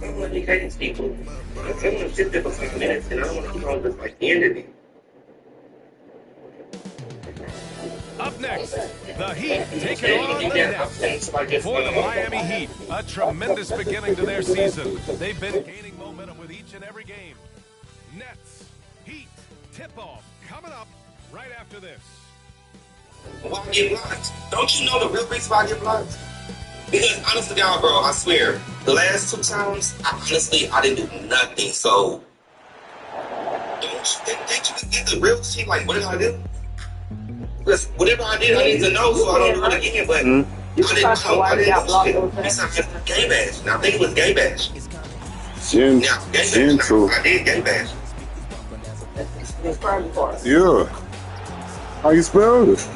don't want to educate these people. I want to sit there for 5 minutes, and I don't want to keep on just like ending it. Up next, the Heat taking on the Nets. For the Miami Heat, a tremendous beginning to their season. They've been gaining momentum with each and every game. Nets, Heat, tip-off coming up right after this. Why get blocked? Don't you know the real reason why I get blocked? Because honestly, God, bro, I swear, the last 2 times, I didn't do nothing. So, don't you think you can get the real shit? Like, what did I do? Because whatever I did, I need to know so I don't do it again. But I didn't know. Besides gay bash. Now I think it was gay bash. Gentle. I did gay bash. Yeah. How you spell it?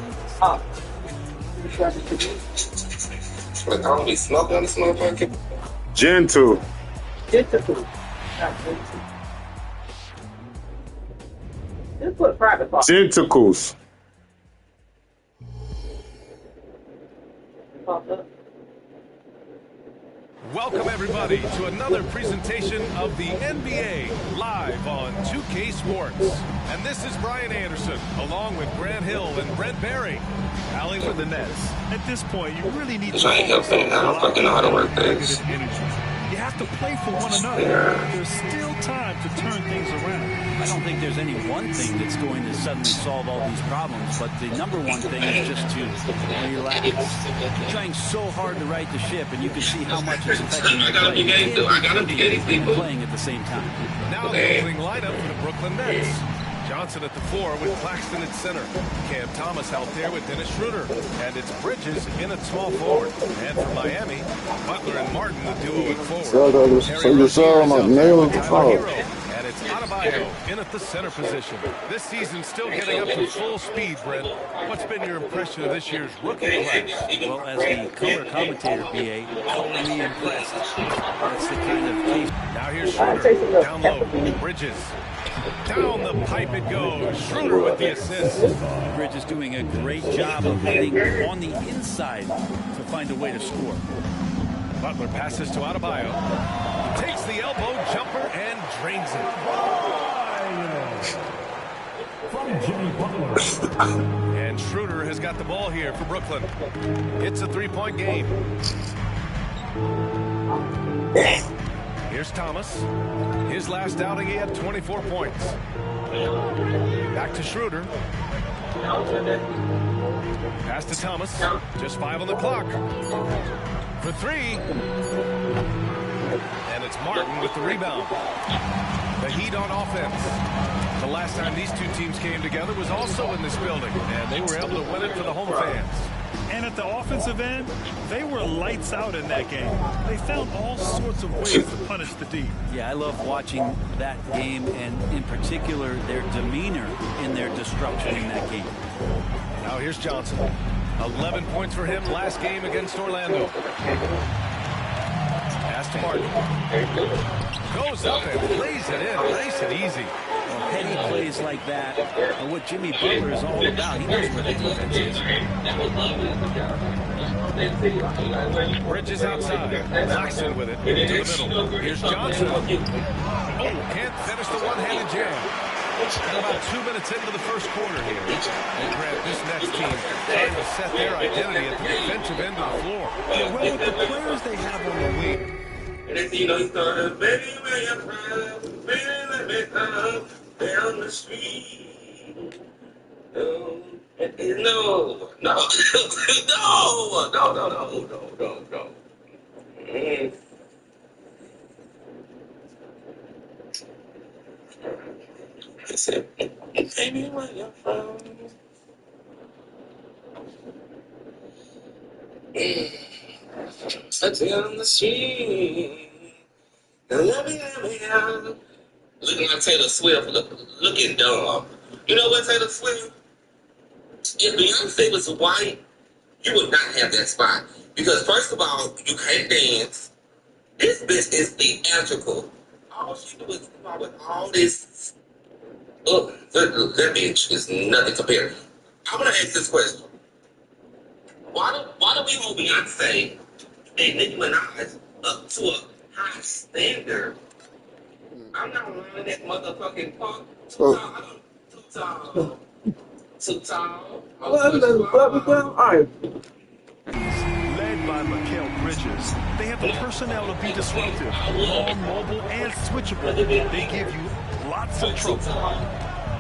Like, I don't be smoking on this motherfucker. Gentle. Just put private part. Tentacles. Welcome, everybody, to another presentation of the NBA live on 2K Sports. And this is Brian Anderson, along with Grant Hill and Brent Berry, rallying for the Nets. At this point, you really need to... I ain't helping. I don't fucking know how to work this. You have to play for one another. There's still time to turn things around. I don't think there's any one thing that's going to suddenly solve all these problems, but the number one thing is just to relax. You're trying so hard to right the ship, and you can see how much it's affecting your play. I gotta be these people. Playing at the same time. Now the opening lineup for the Brooklyn Nets. Johnson at the 4 with Claxton at center. Cam Thomas out there with Dennis Schroeder. And it's Bridges in at small forward. And for Miami, Butler and Martin, the duo at forward. And it's Adebayo in at the center position. This season still getting up to full speed, Brent. What's been your impression of this year's rookie class? Well, as the color commentator, B.A., totally impressed. That's the kind of case. Now here's Schroeder. Down low. Bridges. Down the pipe it goes. Schroeder with the assist. Bridges doing a great job of hitting on the inside to find a way to score. Butler passes to Adebayo. He takes the elbow jumper and drains it. From Jimmy Butler. And Schroeder has got the ball here for Brooklyn. It's a 3-point game. Here's Thomas. His last outing, he had 24 points. Back to Schroeder. Pass to Thomas. Just 5 on the clock. For 3. And it's Martin with the rebound. The Heat on offense. The last time these two teams came together was also in this building, and they were able to win it for the home fans. And at the offensive end, they were lights out in that game. They found all sorts of ways to punish the D. Yeah, I love watching that game, and in particular, their demeanor in their destruction in that game. Now here's Johnson. 11 points for him last game against Orlando. Pass to Martin. Goes up and lays it in. Nice and easy. Well, heady plays like that are what Jimmy Butler is all about. He knows where the defense is. Bridges outside. Claxton with it to the middle. Here's Johnson. Oh, can't finish the one-handed jam. And about 2 minutes into the first quarter here. And Grant, this next team trying to set their identity at the defensive end of the floor. Yeah, well, with the players they have on the wing. And then, you know, he started, baby, where you from? Baby, let me come down the street. No, no. He said, baby, where you from? Down the street. Let me. Looking like Taylor Swift, looking dumb. You know what, Taylor Swift? If Beyonce was white, you would not have that spot. Because first of all, you can't dance. This bitch is theatrical. All she do is come out with all this. Look, that bitch is nothing compared. I'm gonna ask this question. Why do we hold Beyonce and Nicki Minaj up to a high standard. I'm not running that motherfucking park. Too tall. Too tall. All right. Led by Mikal Bridges, they have the personnel to be disruptive, long, mobile, and switchable. They give you lots of trouble.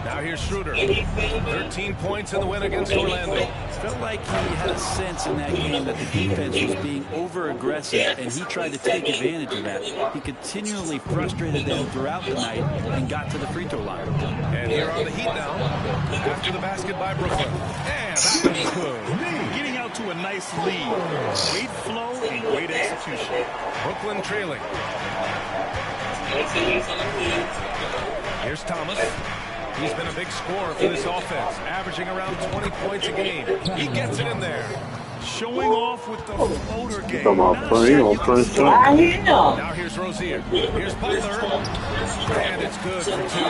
Now here's Schroeder. 13 points in the win against Orlando. Felt like he had a sense in that game that the defense was being over-aggressive, and he tried to take advantage of that. He continually frustrated them throughout the night and got to the free throw line. And here are the Heat now, after the basket by Brooklyn. And that was good. Getting out to a nice lead. Great flow and great execution. Brooklyn trailing. Here's Thomas. He's been a big scorer for this offense, averaging around 20 points a game. He gets it in there. Showing off with the floater game. Come on, play on first shot. Now here's Rozier. Here's Butler. And it's good for two.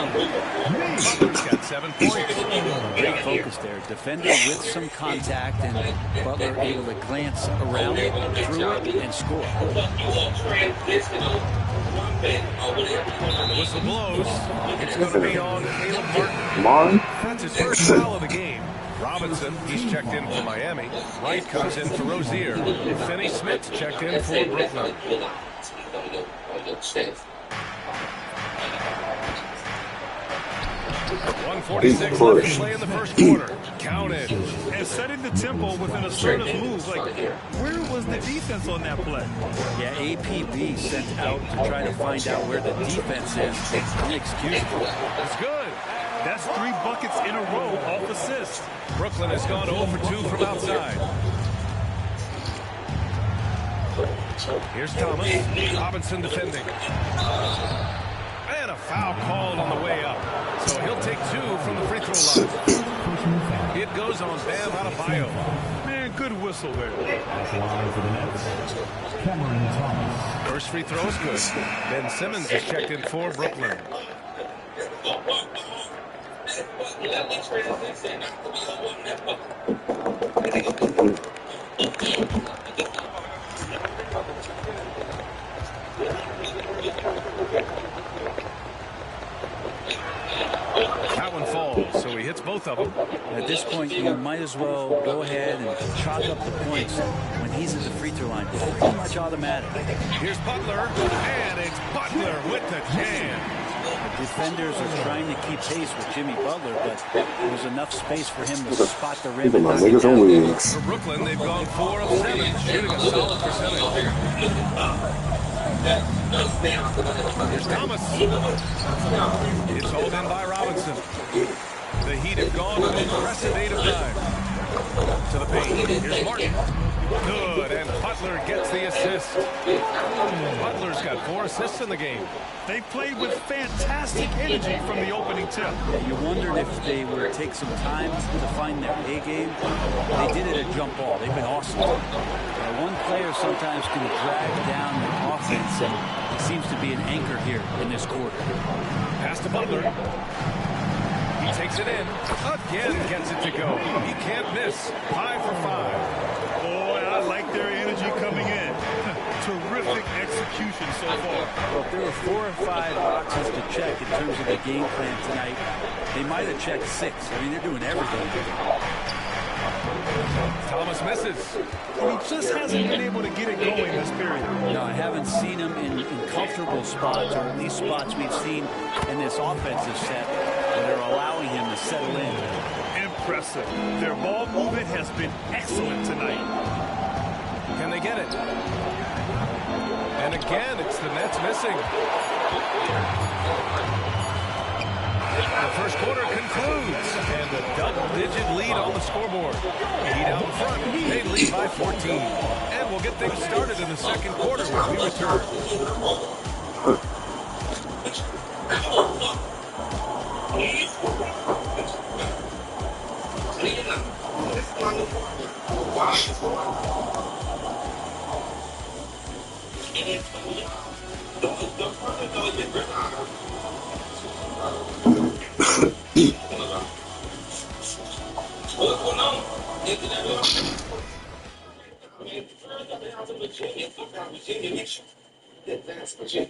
Butler's got 7 points. Great focus there. Defender with some contact, and Butler able to glance around it, through it, and score. The whistle blows. It's going to be on Caleb Martin. Martin? That's his first foul of the game. Robinson, he's checked in for Miami. Wright comes in for Rozier. Finney Smith checked in for Brooklyn. 146 left to play in the first quarter. Counted. And setting the tempo with an assertive move. Like, where was the defense on that play? Yeah, APB sent out to try to find out where the defense is. Inexcusable. It's good. That's 3 buckets in a row off assists. Brooklyn has gone 0 for 2 from outside. Here's Thomas. Robinson defending. And a foul called on the way up. So he'll take 2 from the free throw line. It goes on Bam Adebayo. Man, good whistle there. First free throw is good. Ben Simmons is checked in for Brooklyn. That one falls, so he hits both of them. At this point, you might as well go ahead and chalk up the points when he's at the free throw line. Pretty much automatic. Here's Butler, and it's Butler with the jam. The defenders are trying to keep pace with Jimmy Butler, but there's enough space for him to spot the rim. These are my niggas on leagues. For Brooklyn, they've gone 4 of 7, shooting a solid percentage. Here's Thomas. It's hauled in by Robinson. The Heat have gone an impressive 8 of 9. To the paint. Here's Martin. Good, and Butler gets the assist. Butler's got 4 assists in the game. They played with fantastic energy from the opening tip. You wondered if they would take some time to find their A game. They did it at jump ball. They've been awesome. One player sometimes can drag down the offense, and he seems to be an anchor here in this quarter. Pass to Butler. He takes it in. Again gets it to go. He can't miss. 5 for 5. Boy, I like their energy coming in. Terrific execution so far. Well, if there were 4 or 5 boxes to check in terms of the game plan tonight, they might have checked 6. I mean, they're doing everything. Thomas misses. He just hasn't been able to get it going this period. No, I haven't seen him in comfortable spots, or at least spots we've seen in this offensive set that are allowing him to settle in. Impressive. Their ball movement has been excellent tonight. Can they get it? And again, it's the Nets missing. The first quarter concludes, and a double-digit lead on the scoreboard. Heat out front. They lead by 14. And we'll get things started in the second quarter when we return. We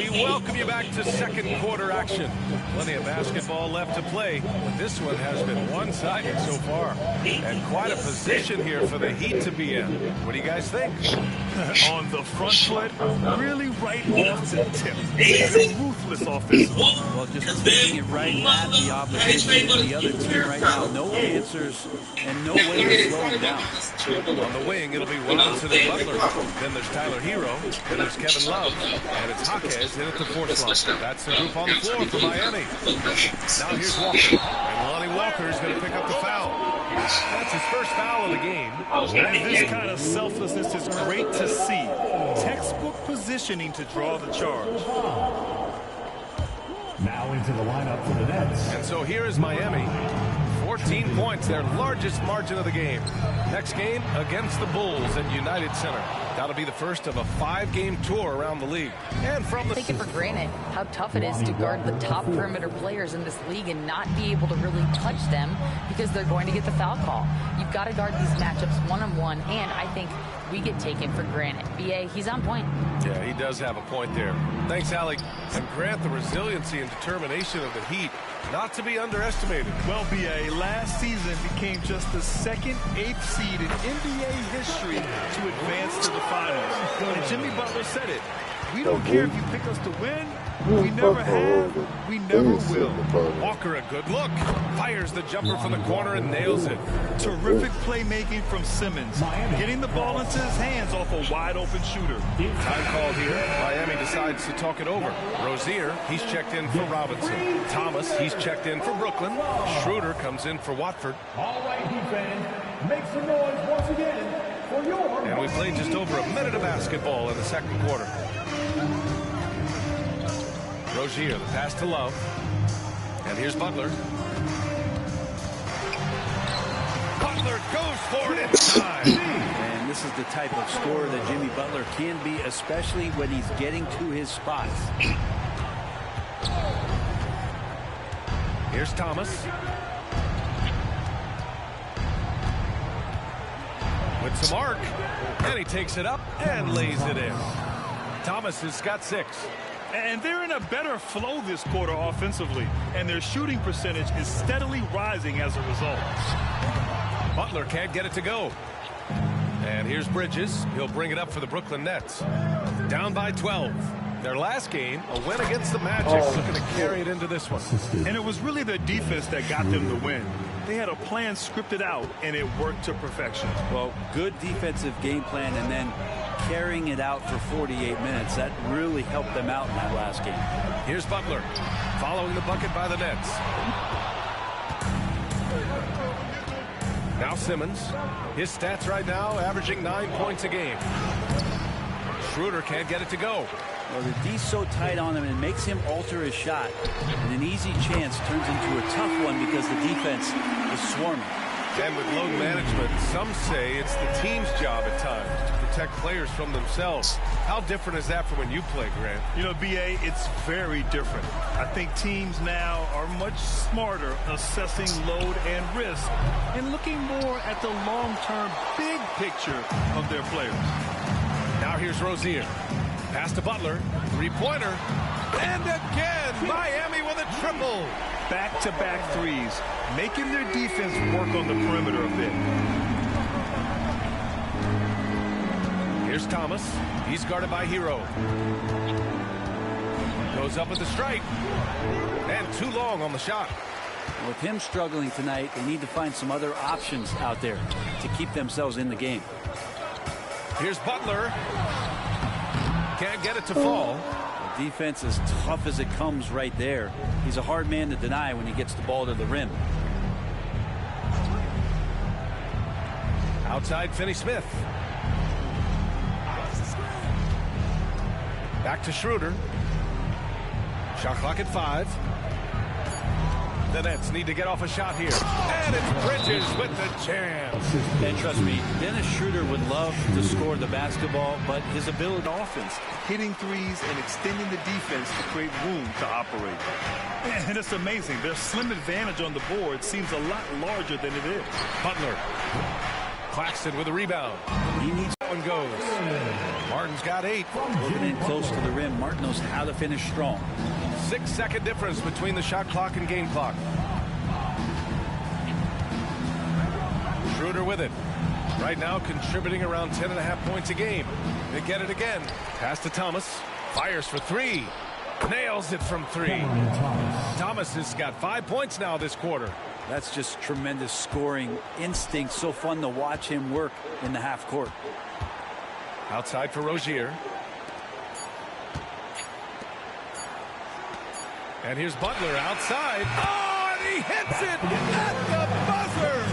welcome you back to second quarter action. Plenty of basketball left to play, but this one has been one-sided so far. And quite a position here for the Heat to be in. What do you guys think? On the front foot, really right off the tip. They're ruthless offensively. Well, just taking it right at the opposition. The other team right now, no answers and no way to slow them down. On the wing, it'll be Robinson and Butler. Then there's Tyler Hero. Then there's Kevin Love. And it's Jaquez in at the fourth line. That's the group on the floor for Miami. Now here's Walker. And Lonnie Walker is going to pick up the foul. That's his first foul of the game. And this kind of selflessness is great to see. Textbook positioning to draw the charge. Now into the lineup for the Nets. And so here is Miami. 14 points, their largest margin of the game. Next game against the Bulls at United Center. That'll be the first of a 5-game tour around the league. And from the... Take it for granted how tough it is to guard the top perimeter players in this league and not be able to really touch them because they're going to get the foul call. You've got to guard these matchups one-on-one, and I think we get taken for granted. BA, he's on point. Yeah, he does have a point there. Thanks, Alec. And Grant, the resiliency and determination of the Heat, not to be underestimated. Well, BA, last season became just the second 8th seed in NBA history to advance to the finals. And Jimmy Butler said it. We don't care if you pick us to win. We never have. We never will. Walker, a good look. Fires the jumper from the corner and nails it. Terrific playmaking from Simmons. Getting the ball into his hands off a wide-open shooter. Time called here. Miami decides to talk it over. Rozier, he's checked in for Robinson. Thomas, he's checked in for Brooklyn. Schroeder comes in for Watford. All right, Heat fans, make some noise once again for your... And we played just over a minute of basketball in the second quarter. Rozier, the pass to Love. And here's Butler. Butler goes for it in time. And this is the type of scorer that Jimmy Butler can be, especially when he's getting to his spots. Here's Thomas. With some arc. And he takes it up and lays it in. Thomas has got 6. And they're in a better flow this quarter offensively. And their shooting percentage is steadily rising as a result. Butler can't get it to go. And here's Bridges. He'll bring it up for the Brooklyn Nets. Down by 12. Their last game, a win against the Magic, looking to carry it into this one. And it was really their defense that got them the win. They had a plan scripted out, and it worked to perfection. Well, good defensive game plan, and then carrying it out for 48 minutes. That really helped them out in that last game. Here's Butler, following the bucket by the Nets. Now Simmons. His stats right now averaging 9 points a game. Schroeder can't get it to go. Well, the D's so tight on him, and it makes him alter his shot. And an easy chance turns into a tough one because the defense is swarming. And with load management, some say it's the team's job at times to protect players from themselves. How different is that from when you play, Grant? You know, BA, it's very different. I think teams now are much smarter assessing load and risk and looking more at the long-term big picture of their players. Now here's Rozier. Pass to Butler. Three-pointer. And again, Miami with a triple. Back-to-back threes, making their defense work on the perimeter a bit. Here's Thomas. He's guarded by Hero. Goes up with the strike. And too long on the shot. With him struggling tonight, they need to find some other options out there to keep themselves in the game. Here's Butler. Can't get it to fall. The defense as tough as it comes right there. He's a hard man to deny when he gets the ball to the rim. Outside Finney-Smith. Back to Schroeder. Shot clock at 5. The Nets need to get off a shot here. And it's Bridges with the jam. And trust me, Dennis Schroeder would love to score the basketball, but his ability to offense, hitting threes and extending the defense to create room to operate. And it's amazing. Their slim advantage on the board seems a lot larger than it is. Butler. Claxton with a rebound. He needs One goes. Martin's got 8. moving in close to the rim. Martin knows how to finish strong. 6-second difference between the shot clock and game clock. Schroeder with it. Right now contributing around 10.5 points a game. They get it again. Pass to Thomas. Fires for 3. Nails it from 3. Thomas has got 5 points now this quarter. That's just tremendous scoring instinct. So fun to watch him work in the half court. Outside for Rozier. And here's Butler outside. Oh, and he hits it at the buzzer.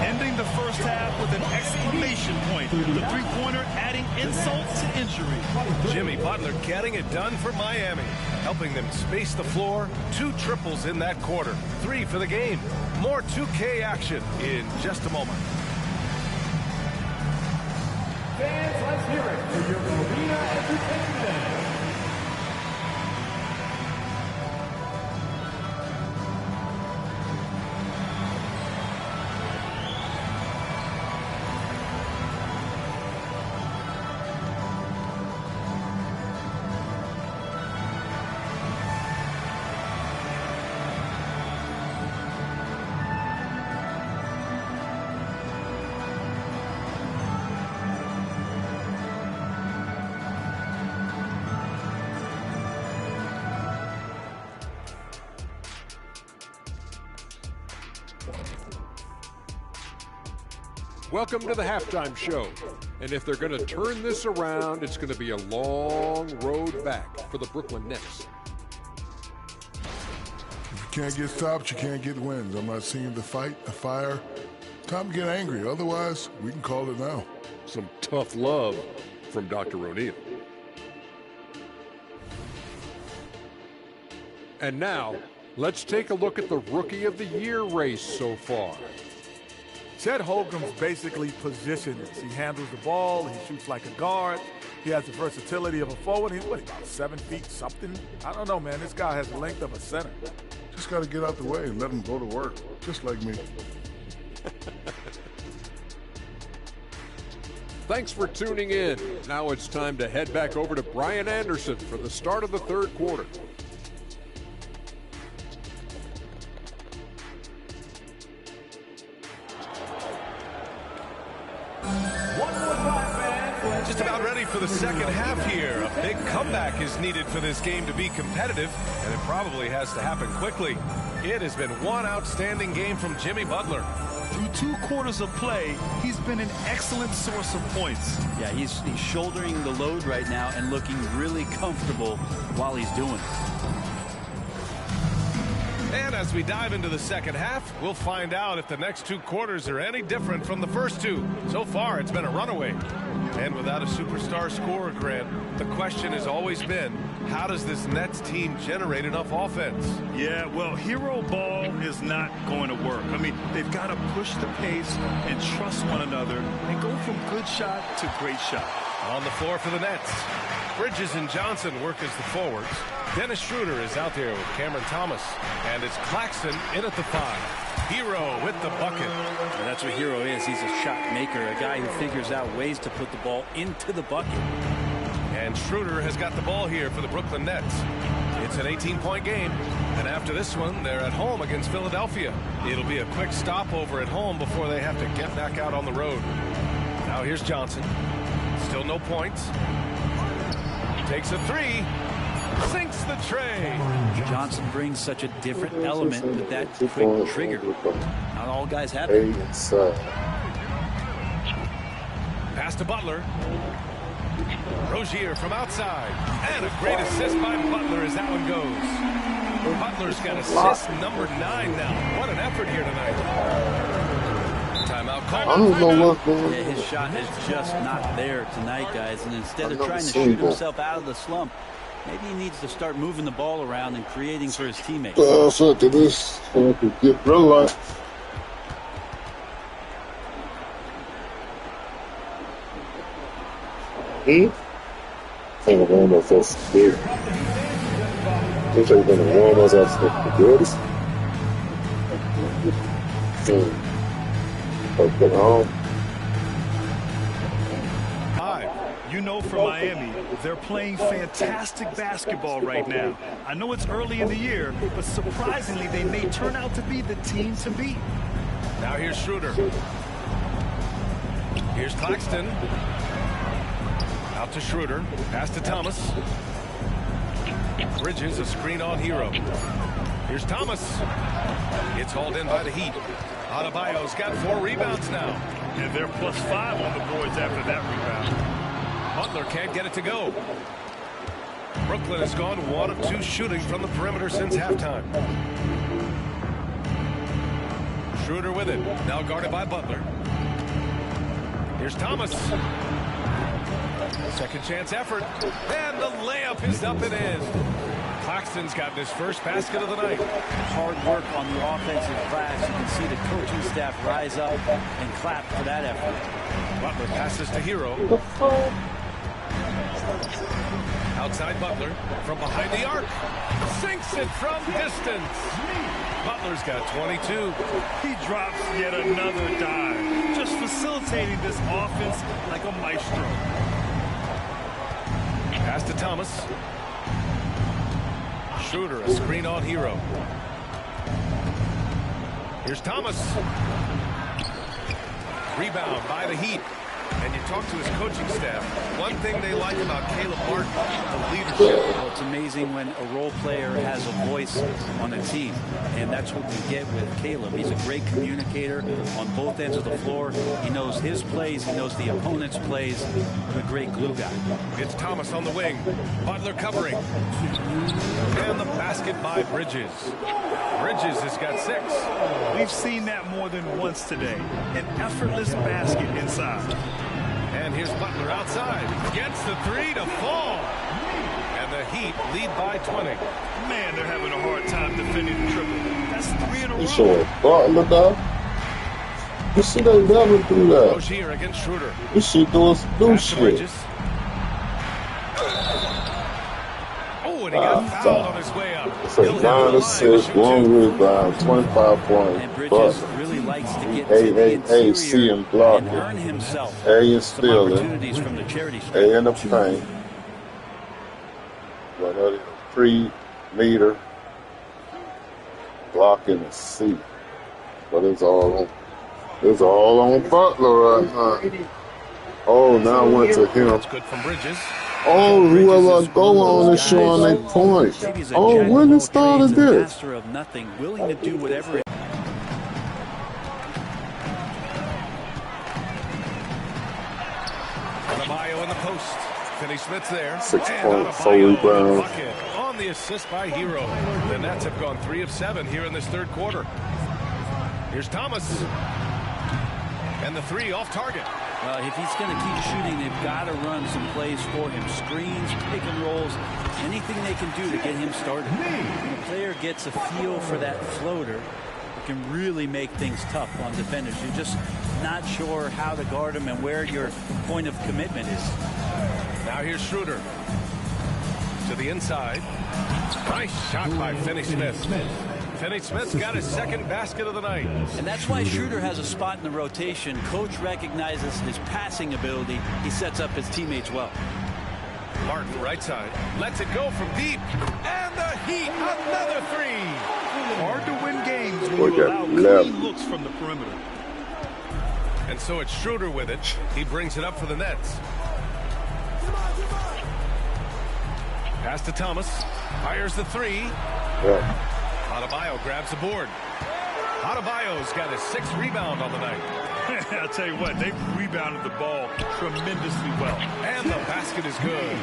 Ending the first half with an exclamation point. The three-pointer adding insult to injury. Jimmy Butler getting it done for Miami, helping them space the floor. 2 triples in that quarter. 3 for the game. More 2K action in just a moment. Fans, let's hear it for your Arena Entertainment. Welcome to the halftime show. And if they're going to turn this around, it's going to be a long road back for the Brooklyn Nets. If you can't get stops, you can't get wins. I'm not seeing the fight, the fire. Time to get angry. Otherwise, we can call it now. Some tough love from Dr. O'Neal. And now, let's take a look at the Rookie of the Year race so far. Chet Holmgren's basically positionless. He handles the ball. He shoots like a guard. He has the versatility of a forward. He's, about 7 feet something? I don't know, man. This guy has the length of a center. Just got to get out the way and let him go to work, just like me. Thanks for tuning in. Now it's time to head back over to Brian Anderson for the start of the third quarter. Just about ready for the second half here. A big comeback is needed for this game to be competitive, and it probably has to happen quickly. It has been one outstanding game from Jimmy Butler. Through 2 quarters of play, he's been an excellent source of points. Yeah, he's shouldering the load right now and looking really comfortable while he's doing it. And as we dive into the second half, we'll find out if the next 2 quarters are any different from the first 2. So far, it's been a runaway. And without a superstar scorer, Grant, the question has always been, how does this Nets team generate enough offense? Yeah, well, hero ball is not going to work. I mean, they've got to push the pace and trust one another and go from good shot to great shot. On the floor for the Nets, Bridges and Johnson work as the forwards. Dennis Schroeder is out there with Cameron Thomas. And it's Claxton in at the 5. Hero with the bucket. Well, that's what Hero is. He's a shot maker, a guy who figures out ways to put the ball into the bucket. And Schroeder has got the ball here for the Brooklyn Nets. It's an 18-point game. And after this one, they're at home against Philadelphia. It'll be a quick stopover at home before they have to get back out on the road. Now here's Johnson. Still no points. Takes a 3. Sinks the tray. Johnson brings such a different element with that quick trigger. Not all guys have it. Pass to Butler. Rozier from outside. And a great assist by Butler as that one goes. Butler's got assist number 9 now. What an effort here tonight. Timeout call. I don't know what's going on. Yeah, his shot is just not there tonight, guys. And instead of trying to shoot himself out of the slump, maybe he needs to start moving the ball around and creating for his teammates. After this, I could get real life. I don't know if that's big. Looks like you're going to warm us up for the goods. Like, You know, for Miami, they're playing fantastic basketball right now. I know it's early in the year, but surprisingly, they may turn out to be the team to beat. Now here's Schroeder. Here's Claxton. Out to Schroeder. Pass to Thomas. Bridges, a screen on Hero. Here's Thomas. It's hauled in by the Heat. Adebayo's got 4 rebounds now. And they're +5 on the boards after that rebound. Butler can't get it to go. Brooklyn has gone 1 of 2 shooting from the perimeter since halftime. Schroeder with it. Now guarded by Butler. Here's Thomas. Second chance effort. And the layup is up and in. Claxton's gotten his first basket of the night. Hard work on the offensive glass. You can see the coaching staff rise up and clap for that effort. Butler passes to Hero. Outside Butler from behind the arc. Sinks it from distance. Butler's got 22. He drops yet another dive. Just facilitating this offense like a maestro. Pass to Thomas. Schroeder, a screen on Hero. Here's Thomas. Rebound by the Heat. And you talk to his coaching staff. One thing they like about Caleb Martin, the leadership. Well, it's amazing when a role player has a voice on a team. And that's what we get with Caleb. He's a great communicator on both ends of the floor. He knows his plays. He knows the opponent's plays. He's a great glue guy. It's Thomas on the wing. Butler covering. And the basket by Bridges. Bridges has got 6. We've seen that more than once today. An effortless basket inside. And here's Butler outside. Gets the 3 to fall. And the Heat lead by 20. Man, they're having a hard time defending the triple. That's 3 in a row. You sure Butler, dog? You should have never do that. Rozier against Schroeder. You should do new shit. Oh, and he got fouled on his way up. It's a 9 assists, 1 rebound, 25 points. And Bridges really likes to get to the interior and earn himself some opportunities from the charity stripe. A in the paint. 103 meter blocking the C. But it's all on Butler right now. Oh, now I went to him. That's good from Bridges. Oh, whoever go on is showing their points. Oh, when it started this? Master of nothing, willing to do whatever it. Adebayo in the post. Finney-Smith's there. 6 points, 4 rebounds. On the assist by Hero. The Nets have gone 3 of 7 here in this third quarter. Here's Thomas. And the 3 off target. If he's going to keep shooting, they've got to run some plays for him. Screens, pick and rolls, anything they can do to get him started. When a player gets a feel for that floater, it can really make things tough on defenders. You're just not sure how to guard him and where your point of commitment is. Now here's Schroeder. To the inside. Nice shot by Finney-Smith. Finney-Smith's got his second basket of the night. And that's why Schroeder has a spot in the rotation. Coach recognizes his passing ability. He sets up his teammates well. Martin, right side. Lets it go from deep. And the Heat, another 3. Hard to win games when you allow clean looks from the perimeter. And so it's Schroeder with it. He brings it up for the Nets. Pass to Thomas. Fires the 3. Yeah. Adebayo grabs the board. Adebayo's got his 6th rebound on the night. I'll tell you what, they've rebounded the ball tremendously well. And the basket is good.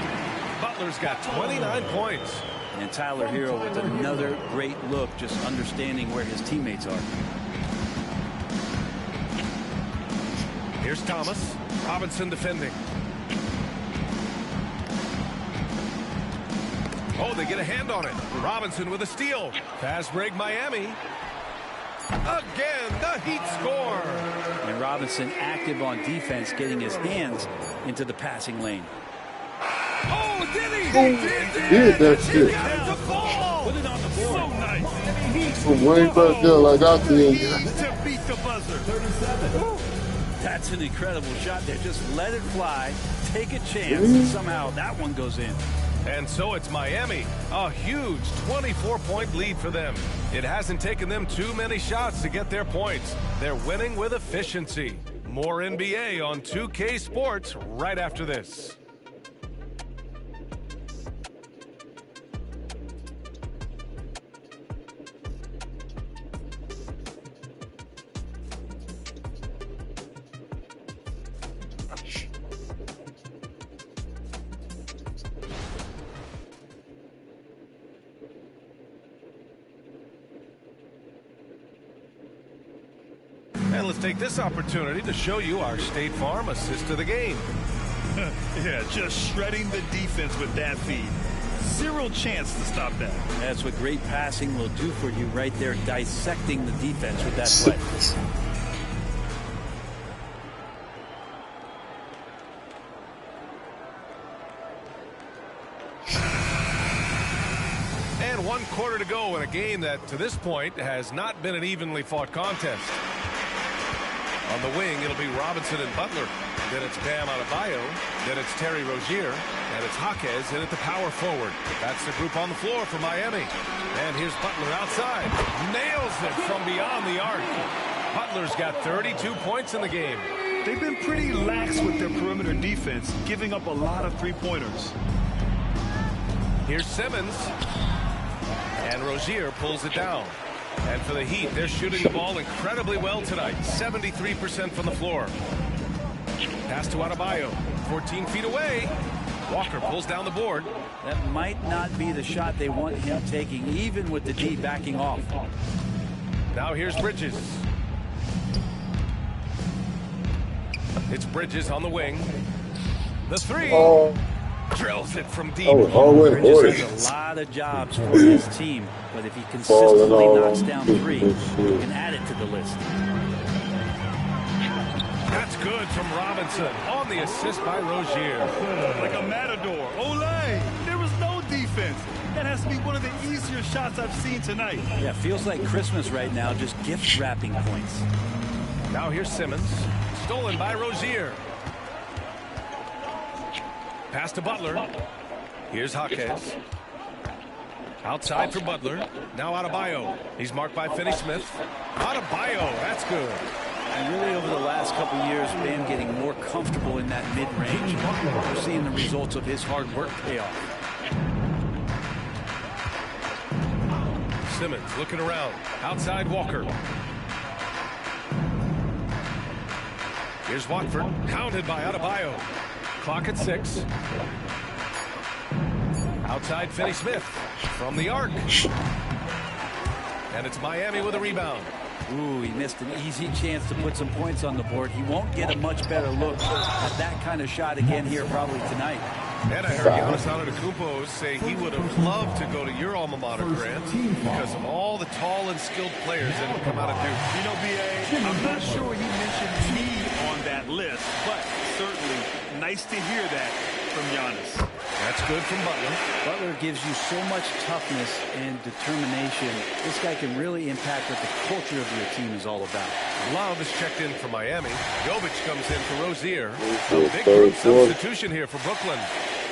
Butler's got 29 points. And Tyler Hero with another great look, just understanding where his teammates are. Here's Thomas. Robinson defending. Oh, they get a hand on it. Robinson with a steal. Fast break Miami. Again, the Heat score. And Robinson active on defense, getting his hands into the passing lane. Oh, did he? He did that shit. He got it to fall. Put it on the board. So nice. From way back there, like I did. To beat the buzzer. 37. That's an incredible shot there. Just let it fly, take a chance, and somehow that one goes in. And so it's Miami. A huge 24-point lead for them. It hasn't taken them too many shots to get their points. They're winning with efficiency. More NBA on 2K Sports right after this. And let's take this opportunity to show you our State Farm assist to the game. Yeah, just shredding the defense with that feed. Zero chance to stop that. That's what great passing will do for you right there, dissecting the defense with that play. And 1 quarter to go in a game that, to this point, has not been an evenly fought contest. On the wing, it'll be Robinson and Butler. Then it's Bam Adebayo. Then it's Terry Rozier. And it's Jaquez in at the power forward. That's the group on the floor for Miami. And here's Butler outside. Nails it from beyond the arc. Butler's got 32 points in the game. They've been pretty lax with their perimeter defense, giving up a lot of three-pointers. Here's Simmons. And Rozier pulls it down. And for the Heat, they're shooting the ball incredibly well tonight. 73% from the floor. Pass to Adebayo. 14 feet away. Walker pulls down the board. That might not be the shot they want him taking, even with the D backing off. Now here's Bridges. It's Bridges on the wing. The three. Drills it from deep. Bridges has a lot of jobs for his team, but if he consistently knocks down three, he can add it to the list. That's good from Robinson on the assist by Rozier. Like a matador. Olay! There was no defense. That has to be one of the easier shots I've seen tonight. Yeah, feels like Christmas right now, just gift wrapping points. Now here's Simmons. Stolen by Rozier. Pass to Butler. Here's Jaquez. Outside for Butler. Now Adebayo. He's marked by Finney-Smith. Adebayo, that's good. And really over the last couple years, Bam getting more comfortable in that mid-range. We're seeing the results of his hard work pay off. Simmons looking around. Outside Walker. Here's Watford. Counted by Adebayo. Clock at 6. Outside Finney-Smith from the arc. And it's Miami with a rebound. Ooh, he missed an easy chance to put some points on the board. He won't get a much better look at that kind of shot again here probably tonight. And I heard Giannis Antetokounmpo say he would have loved to go to your alma mater, Grant, because of all the tall and skilled players that have come out of Duke. You know, B.A., I'm not sure he mentioned me on that list, but certainly nice to hear that from Giannis. That's good from Butler. Butler gives you so much toughness and determination. This guy can really impact what the culture of your team is all about. Love is checked in for Miami. Jovic comes in for Rozier. A big group substitution here for Brooklyn.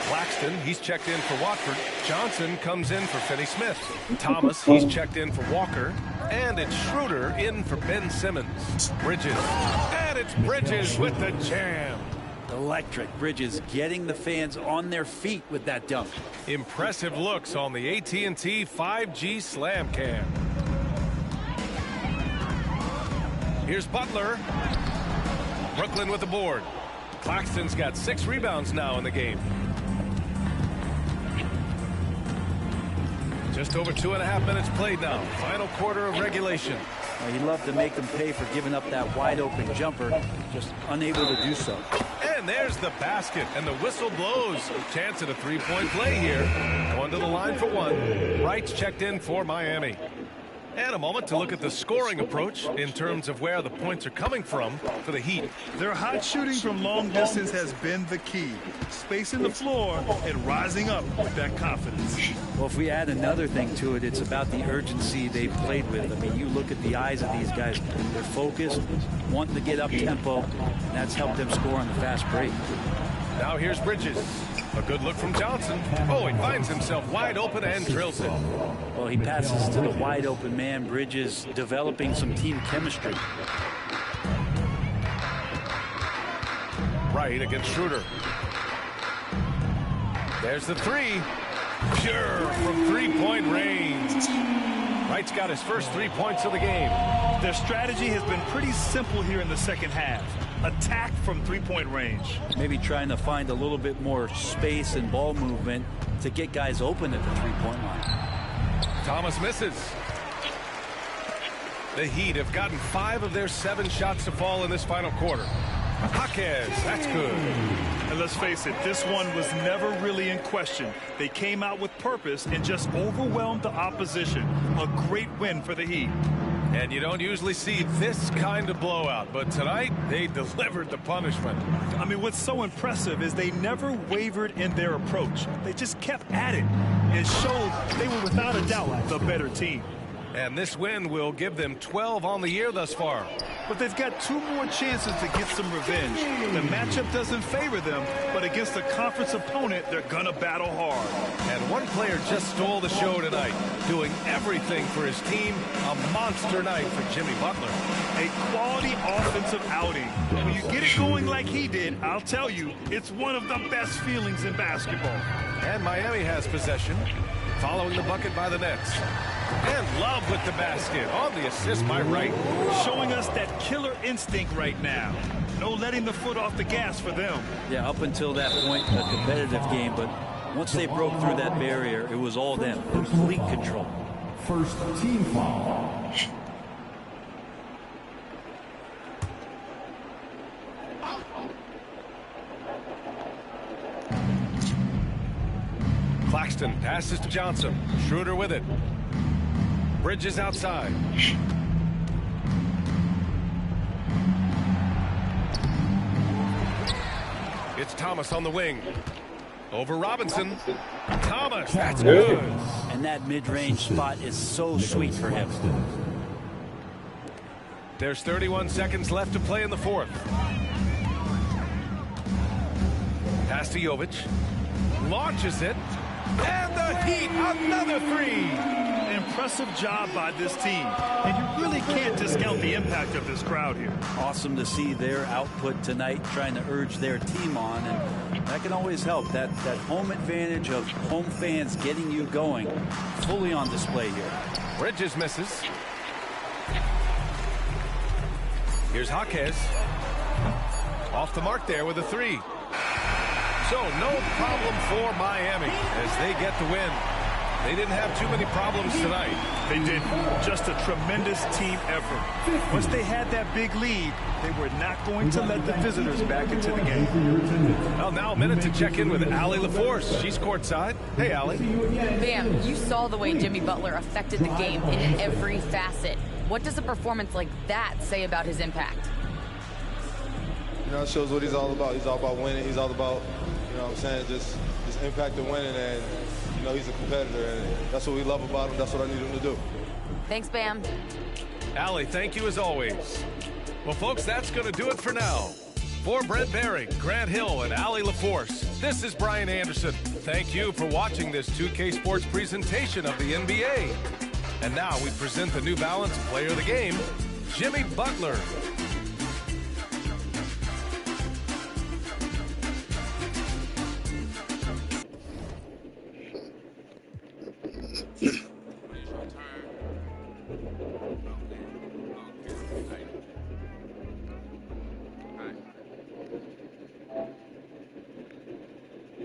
Claxton, he's checked in for Watford. Johnson comes in for Finney-Smith. Thomas, he's checked in for Walker. And it's Schroeder in for Ben Simmons. Bridges. And it's Bridges with the jam. Electric. Bridges getting the fans on their feet with that dunk. Impressive looks on the AT&T 5G Slam Cam. Here's Butler. Brooklyn with the board. Claxton's got 6 rebounds now in the game. Just over 2.5 minutes played now. Final quarter of regulation. Well, you'd love to make them pay for giving up that wide open jumper. Just unable to do so. And there's the basket, and the whistle blows. Chance at a 3-point play here. Going to the line for one. Wright's checked in for Miami. And a moment to look at the scoring approach in terms of where the points are coming from for the Heat. Their hot shooting from long distance has been the key. Spacing the floor and rising up with that confidence. Well, if we add another thing to it, it's about the urgency they've played with. I mean, you look at the eyes of these guys. They're focused, wanting to get up tempo, and that's helped them score on the fast break. Now here's Bridges. A good look from Johnson. Oh, he finds himself wide open and drills it. Well, he passes to the wide open man. Bridges developing some team chemistry. Right against Schroeder. There's the three. Pure from three-point range. Wright's got his first 3 points of the game. Their strategy has been pretty simple here in the second half. Attack from three-point range. Maybe trying to find a little bit more space and ball movement to get guys open at the three-point line. Thomas misses. The Heat have gotten 5 of their 7 shots to fall in this final quarter. Jaquez, that's good. And let's face it, this one was never really in question. They came out with purpose and just overwhelmed the opposition. A great win for the Heat. And you don't usually see this kind of blowout, but tonight they delivered the punishment. I mean, what's so impressive is they never wavered in their approach. They just kept at it and showed they were without a doubt the better team. And this win will give them 12 on the year thus far. But they've got 2 more chances to get some revenge. The matchup doesn't favor them, but against a conference opponent, they're gonna battle hard. And one player just stole the show tonight, doing everything for his team. A monster night for Jimmy Butler. A quality offensive outing. When you get it going like he did, I'll tell you, it's one of the best feelings in basketball. And Miami has possession, following the bucket by the Nets. And Love with the basket on the assist by Wright. Showing us that killer instinct right now. No letting the foot off the gas for them. Yeah, up until that point, a competitive game, but once they broke through that barrier, it was all them. Complete control. First team foul. Claxton passes to Johnson. Schroeder with it. Bridges outside. It's Thomas on the wing. Over Robinson. Thomas, that's good. And that mid-range spot is so sweet for him. There's 31 seconds left to play in the fourth. Pass to Jovic. Launches it. And the Heat, another three. Impressive job by this team. And you really can't discount the impact of this crowd here. Awesome to see their output tonight, trying to urge their team on. And that can always help. That home advantage of home fans getting you going, fully on display here. Bridges misses. Here's Jaquez. Off the mark there with a three. So no problem for Miami as they get the win. They didn't have too many problems tonight. They didn't. Just a tremendous team effort. Once they had that big lead, they were not going to let the visitors back into the game. Well, now a minute to check in with Allie LaForce. She's courtside. Hey, Allie. Bam, you saw the way Jimmy Butler affected the game in every facet. What does a performance like that say about his impact? You know, it shows what he's all about. He's all about winning. He's all about, you know what I'm saying, just impact and winning. And, you know, he's a competitor. And that's what we love about him. That's what I need him to do. Thanks, Bam. Allie, thank you as always. Well, folks, that's going to do it for now. For Brent Barry, Grant Hill, and Allie LaForce, this is Brian Anderson. Thank you for watching this 2K Sports presentation of the NBA. And now we present the New Balance Player of the Game, Jimmy Butler.